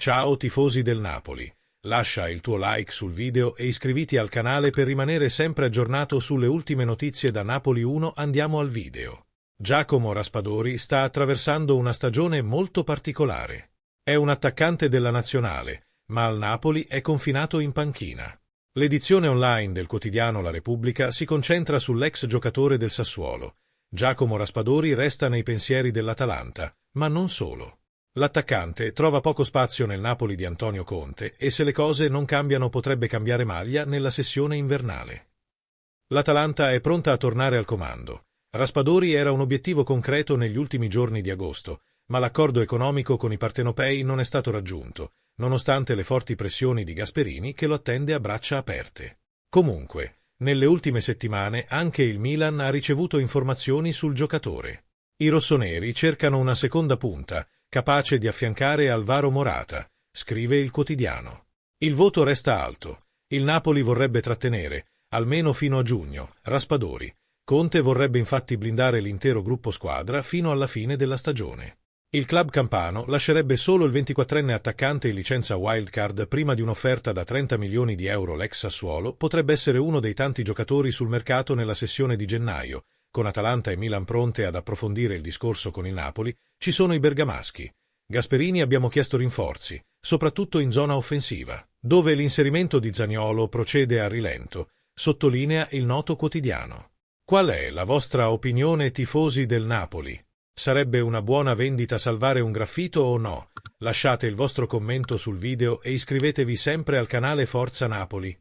Ciao tifosi del Napoli, lascia il tuo like sul video e iscriviti al canale per rimanere sempre aggiornato sulle ultime notizie da Napoli 1. Andiamo al video. Giacomo Raspadori sta attraversando una stagione molto particolare. È un attaccante della nazionale, ma al Napoli è confinato in panchina. L'edizione online del quotidiano La Repubblica si concentra sull'ex giocatore del Sassuolo. Giacomo Raspadori resta nei pensieri dell'Atalanta, ma non solo. L'attaccante trova poco spazio nel Napoli di Antonio Conte e se le cose non cambiano potrebbe cambiare maglia nella sessione invernale. L'Atalanta è pronta a tornare al comando. Raspadori era un obiettivo concreto negli ultimi giorni di agosto, ma l'accordo economico con i partenopei non è stato raggiunto, nonostante le forti pressioni di Gasperini che lo attende a braccia aperte. Comunque, nelle ultime settimane anche il Milan ha ricevuto informazioni sul giocatore. I rossoneri cercano una seconda punta, capace di affiancare Alvaro Morata, scrive il quotidiano. Il voto resta alto. Il Napoli vorrebbe trattenere, almeno fino a giugno, Raspadori. Conte vorrebbe infatti blindare l'intero gruppo squadra fino alla fine della stagione. Il club campano lascerebbe solo il 24enne attaccante in licenza wildcard prima di un'offerta da 30 milioni di euro. L'ex Sassuolo potrebbe essere uno dei tanti giocatori sul mercato nella sessione di gennaio. Con Atalanta e Milan pronte ad approfondire il discorso con il Napoli, ci sono i bergamaschi. Gasperini abbiamo chiesto rinforzi, soprattutto in zona offensiva, dove l'inserimento di Zaniolo procede a rilento, sottolinea il noto quotidiano. Qual è la vostra opinione, tifosi del Napoli? Sarebbe una buona vendita salvare un graffito o no? Lasciate il vostro commento sul video e iscrivetevi sempre al canale Forza Napoli.